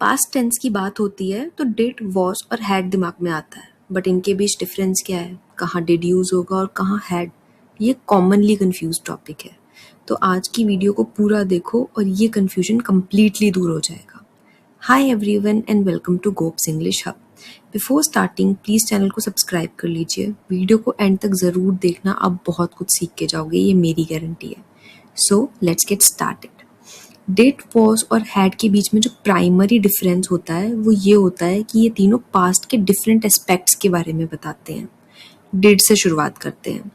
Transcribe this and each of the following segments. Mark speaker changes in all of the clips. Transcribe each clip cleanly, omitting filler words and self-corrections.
Speaker 1: Past tense की बात होती है तो डिड, वॉज और हैड दिमाग में आता है, बट इनके बीच डिफरेंस क्या है, कहाँ डिड यूज होगा और कहाँ हैड, ये कॉमनली कंफ्यूज टॉपिक है। तो आज की वीडियो को पूरा देखो और ये कंफ्यूजन कम्प्लीटली दूर हो जाएगा। Hi everyone and welcome to Gops English hub. Before starting please channel को सब्सक्राइब कर लीजिए, वीडियो को एंड तक ज़रूर देखना, आप बहुत कुछ सीख के जाओगे, ये मेरी गारंटी है। So let's get started. Did, was और हैड के बीच में जो प्राइमरी डिफरेंस होता है वो ये होता है कि ये तीनों पास्ट के डिफरेंट एस्पेक्ट्स के बारे में बताते हैं। डिड से शुरुआत करते हैं।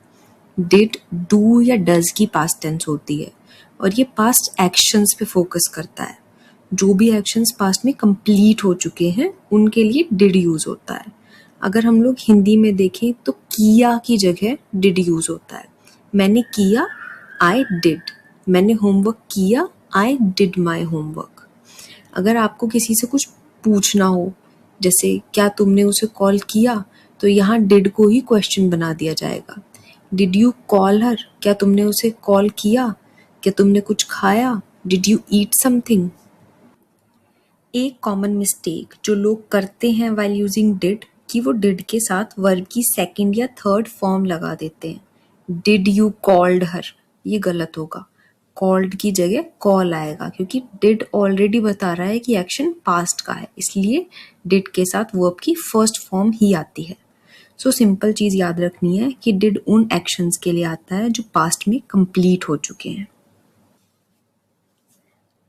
Speaker 1: डिड डू या डज की पास्ट टेंस होती है और ये पास्ट एक्शंस पे फोकस करता है। जो भी एक्शंस पास्ट में कंप्लीट हो चुके हैं उनके लिए डिड यूज होता है। अगर हम लोग हिंदी में देखें तो किया की जगह डिड यूज होता है। मैंने किया, आई डिड। मैंने होमवर्क किया, आई डिड माई होमवर्क। अगर आपको किसी से कुछ पूछना हो, जैसे क्या तुमने उसे कॉल किया, तो यहाँ डिड को ही क्वेश्चन बना दिया जाएगा। डिड यू कॉल हर, क्या तुमने उसे कॉल किया, क्या तुमने कुछ खाया, डिड यू ईट समथिंग। एक कॉमन मिस्टेक जो लोग करते हैं वाइल यूजिंग डिड कि वो डिड के साथ वर्ब की सेकंड या थर्ड फॉर्म लगा देते हैं। डिड यू कॉल्ड हर, ये गलत होगा। कॉल्ड की जगह कॉल आएगा क्योंकि डिड ऑलरेडी बता रहा है कि एक्शन पास्ट का है, इसलिए डिड के साथ वर्ब की फर्स्ट फॉर्म ही आती है। सो सिंपल चीज़ याद रखनी है कि डिड उन एक्शंस के लिए आता है जो पास्ट में कंप्लीट हो चुके हैं।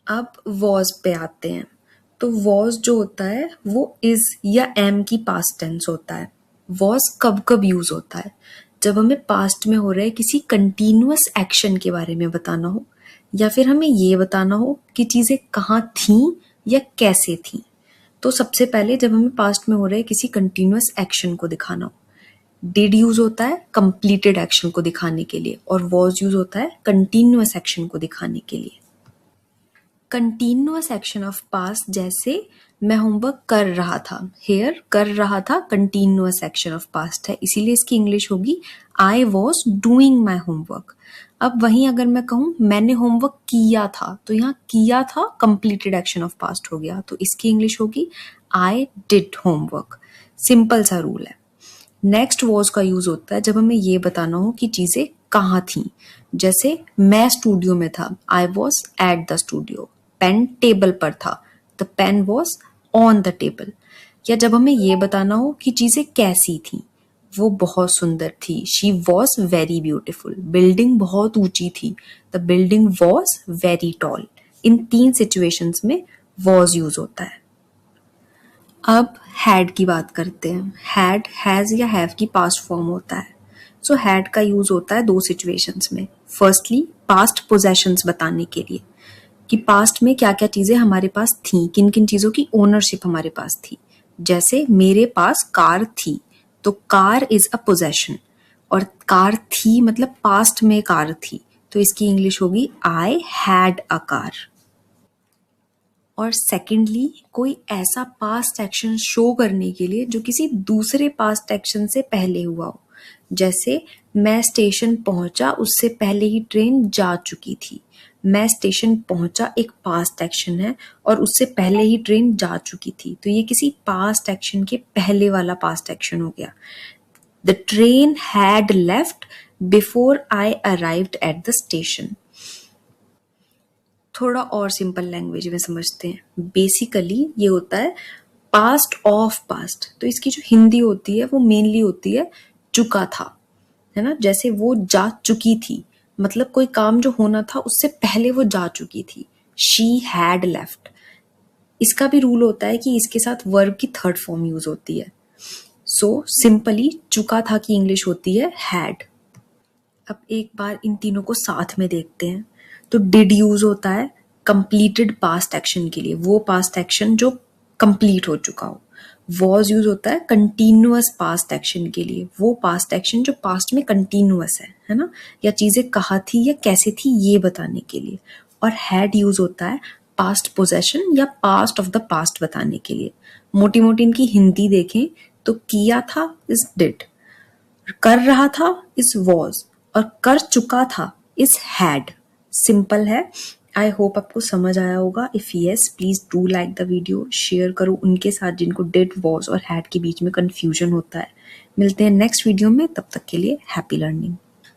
Speaker 1: अब वॉज पे आते हैं। तो वॉज जो होता है वो इज या एम की पास्ट टेंस होता है। वॉज कब कब यूज होता है, जब हमें पास्ट में हो रहे किसी कंटिन्यूअस एक्शन के बारे में बताना हो, या फिर हमें ये बताना हो कि चीजें कहाँ थीं या कैसे थीं। तो सबसे पहले जब हमें पास्ट में हो रहे किसी कंटिन्यूअस एक्शन को दिखाना हो, डिड यूज होता है कंप्लीटेड एक्शन को दिखाने के लिए और वॉज यूज होता है कंटिन्यूअस एक्शन को दिखाने के लिए। कंटिन्यूअस एक्शन ऑफ पास्ट, जैसे मैं होमवर्क कर रहा था, हेयर कर रहा था कंटिन्यूअस एक्शन ऑफ पास्ट है, इसीलिए इसकी इंग्लिश होगी I was doing my homework. अब वहीं अगर मैं कहूँ मैंने होमवर्क किया था, तो यहाँ किया था कंप्लीटेड एक्शन ऑफ पास्ट हो गया, तो इसकी इंग्लिश होगी आई डिड होमवर्क। सिंपल सा रूल है। नेक्स्ट वॉज का यूज होता है जब हमें ये बताना हो कि चीजें कहाँ थी, जैसे मैं स्टूडियो में था, I was at the studio. Pen table पर था, the pen was on the table. या जब हमें ये बताना हो कि चीजें कैसी थी, वो बहुत सुंदर थी, she was very beautiful. Building बहुत ऊंची थी, the building was very tall. इन तीन सिचुएशंस में वॉज यूज होता है। अब हैड की बात करते हैं। हैड, हैज या हैव की पास्ट फॉर्म होता है। सो हैड का यूज होता है दो सिचुएशंस में। फर्स्टली पास्ट पोजेशंस बताने के लिए कि पास्ट में क्या क्या चीजें हमारे पास थी, किन किन चीजों की ओनरशिप हमारे पास थी। जैसे मेरे पास कार थी, तो कार इज अ पोजेशन, और कार थी मतलब पास्ट में कार थी, तो इसकी इंग्लिश होगी आई हैड अ कार। और सेकेंडली कोई ऐसा पास्ट एक्शन शो करने के लिए जो किसी दूसरे पास्ट एक्शन से पहले हुआ हो, जैसे मैं स्टेशन पहुंचा, उससे पहले ही ट्रेन जा चुकी थी। मैं स्टेशन पहुंचा एक पास्ट एक्शन है और उससे पहले ही ट्रेन जा चुकी थी, तो ये किसी पास्ट एक्शन के पहले वाला पास्ट एक्शन हो गया। The train had left before I arrived at the station. थोड़ा और सिंपल लैंग्वेज में समझते हैं। बेसिकली ये होता है पास्ट ऑफ पास्ट, तो इसकी जो हिंदी होती है वो मेनली होती है चुका था, है ना। जैसे वो जा चुकी थी, मतलब कोई काम जो होना था उससे पहले वो जा चुकी थी। She had left. इसका भी रूल होता है कि इसके साथ वर्ब की थर्ड फॉर्म यूज होती है। सो सिंपली चुका था की इंग्लिश होती है हैड। अब एक बार इन तीनों को साथ में देखते हैं। तो डिड यूज होता है कंप्लीटेड पास्ट एक्शन के लिए, वो पास्ट एक्शन जो कंप्लीट हो चुका हो। वॉज यूज होता है कंटिन्यूअस पास्ट एक्शन के लिए, वो पास्ट एक्शन जो पास्ट में कंटिन्यूअस है ना, या चीजें कहाँ थी या कैसे थी ये बताने के लिए। और हैड यूज होता है पास्ट पोजेशन या पास्ट ऑफ द पास्ट बताने के लिए। मोटी मोटी इनकी हिंदी देखें तो किया था इज डिड, कर रहा था इज वॉज, और कर चुका था इज हैड। सिंपल है। आई होप आपको समझ आया होगा। If yes please do like the video, share करो उनके साथ जिनको डिड, वॉज और हैड के बीच में कन्फ्यूजन होता है। मिलते हैं नेक्स्ट वीडियो में, तब तक के लिए हैप्पी लर्निंग।